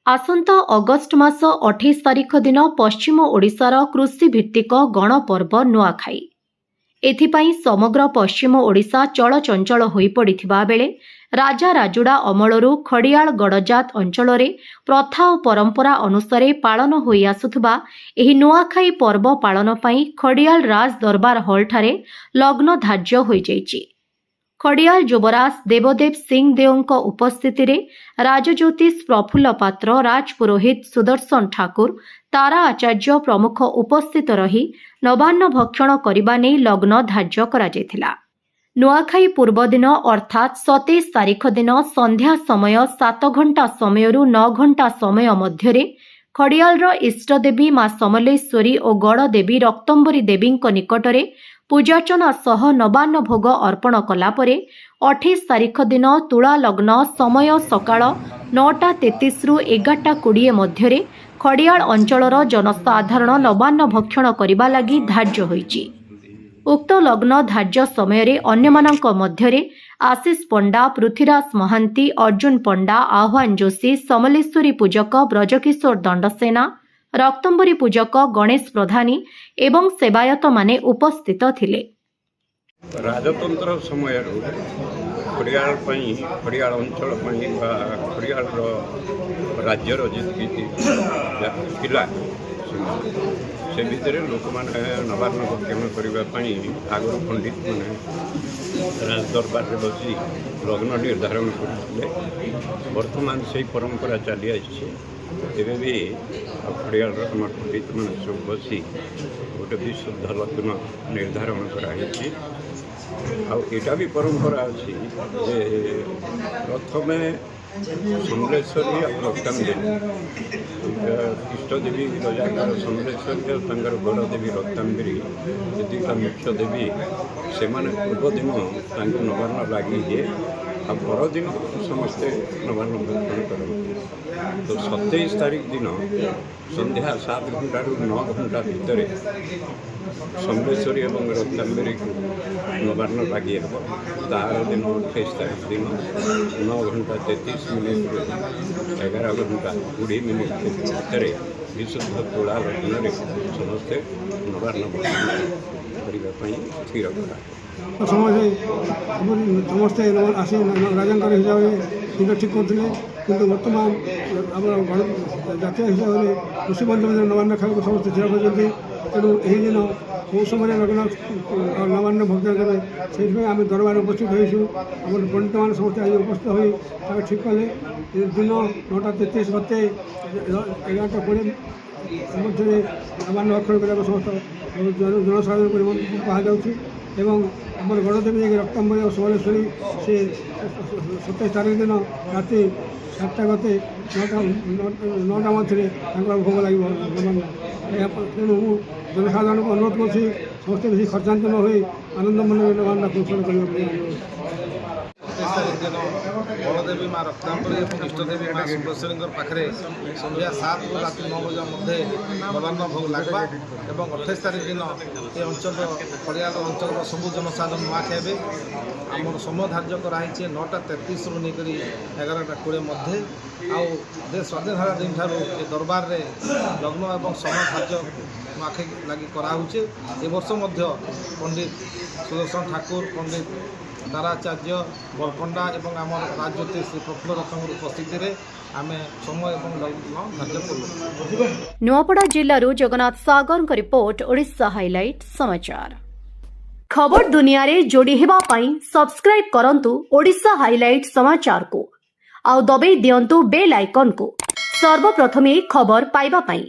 आसंता August मास 28 तारिख दिन पश्चिम ओडिशार कृषि भित्तिक गणपर्व नुआखाई। एथिपाई समग्र पश्चिम ओडिशा चलचंचल होई पड़िथिबा बेले राजा राजुड़ा अमलरू खड़ियाल गड़जात अंचल प्रथा और परंपरा अनुसार पालन होई आसुथबा एही नुआखाई पर्व पालन पई खड़ियाल राज दरबार हॉल ठारे लग्न धार्य होई जाइछि। खड़ियाल युवराज देवदेव सिंह देओं उपस्थिति रे राजज्योतिष प्रफुल्ल पात्र, राजपुरोहित सुदर्शन ठाकुर, तारा आचार्य प्रमुख उपस्थित रही नवान्न भक्षण करने नहीं लग्न धार्य करा जायथिला। नुआखाई पूर्व दिन अर्थात 27 तारिख दिन संध्या समय 7 घंटा समय 9 घंटा समय मध्य खड़ियाल इष्टदेवी मां समलेश्वरी और गड़देवी रक्तंबरी देवी निकटरे पूजार्चना सह नवान्न भोग अर्पण कलापरे 28 तारिख दिन तुला लग्न समय सकाळ 9:33 रु 11:20 मध्य खड़ियाल अंचलर जनसाधारण नवान्न भक्षण करने लगी धार्य होईछि। उक्त लग्न धार्य समय अन्यमानक मध्य आशीष पंडा, पृथ्वीराज महांती, अर्जुन पंडा, आह्वान जोशी, समलेश्वरी पूजक ब्रजकिशोर दंडसेना, रक्तंबरी पूजक गणेश प्रधानी एवं सेवायत माने उपस्थित थिले। राजतंत्र समय खड़ियाल अंचल खड़ियाल राज्यर जिला से भितर लोक मैंने नवान्न भक्षण करने आगर पंडित मैंने राजदरबार में बसी लग्न निर्धारण करते। बर्तमान से परंपरा चली आई भी खड़ियाल पंडित मैंने सब बसी गोटे विशुद्ध लग्न निर्धारण कराई। आटा भी परंपरा अच्छी प्रथम समलेश्वरी रक्तांबरी इष्टदेवी रजाकार समलेश्वरी और गड़देवी रक्तांबरी दुईटा मुख्य देवी से पूर्व दिन नवान्न लगे आ परदिन समस्ते नवान्न भक्षण करते। तो 27 तारीख दिन संध्या 7 घंटा 9 घंटा भितर समलेश्वरी और रत्नांबरी को नवान्न लगे तार दिन 28 तारीख दिन 9 घंटा 33 मिनिट 11 घंटा 20 मिनिट भितर विशुद्ध तुला लग्न समस्ते नवान्न भक्षण करने स्थिर करा। समस्ते आसी राजा हिसाब से ठीक करते कि बर्तमान जातीय हिसाब से कृषि मंत्री नवान्न खाया समस्त स्थिर कर तेणु यही दिन कौ समय लग्न नवान्न भक्षण करें से आम दरबार उपस्थित होईसु आम पंडित मैंने समस्त आज उपस्थित हो ठीक कले दिन 9:33 गते 11:20 मध्य नवान्न भक्षण करने समस्त जनसाधारण कहुच्छी। आम गणदेवी रक्तंबरी और समलेश्वरी से 27 तारीख दिन राति 7टा गते 9टा मध्य भोग लगे नवान्न। तेणु जनसाधारण को अनुरोध कर समस्त बेसी खर्चांत न हो आनंद मन नवान्न पोषण करने। 27 तारीख दिन बड़देवी माँ रत्नांबरी और इष्टदेवी माँ समलेश्वरी पाखे संध्या 7 रु राति 9 बजे मध्य नवान्न भोग लगवा और 28 तारीख दिन ये अंचल खड़ियाल अंचल सबू जनसाधारण नुआ खाइबे। आम समय धार्य कराई 9:33 रु लेकर 11:20 मध्य आउ देश स्वाधीन होगा दिन ठार दरबार में लग्न और समय धार्य नुआखाई लगी कराऊे। ए वर्ष मध्य पंडित सुदर्शन ठाकुर, पंडित ताराचार्य बलपंडा और आम राजज्योतिष प्रफुल्ल रत्नंबर उपस्थिति रे आमे समय और लग्न धार्य करूँ। नुआपड़ा जिल्लारू जगन्नाथ सागर का रिपोर्ट ओडिशा हाइलाइट समाचार। खबर दुनिया रे जोड़ी हेबा पाई सब्सक्राइब करंतु ओडिशा हाइलाइट समाचार को आउ दबे दियंतु बेल आइकन को सर्वप्रथमे खबर पाइबा पाई।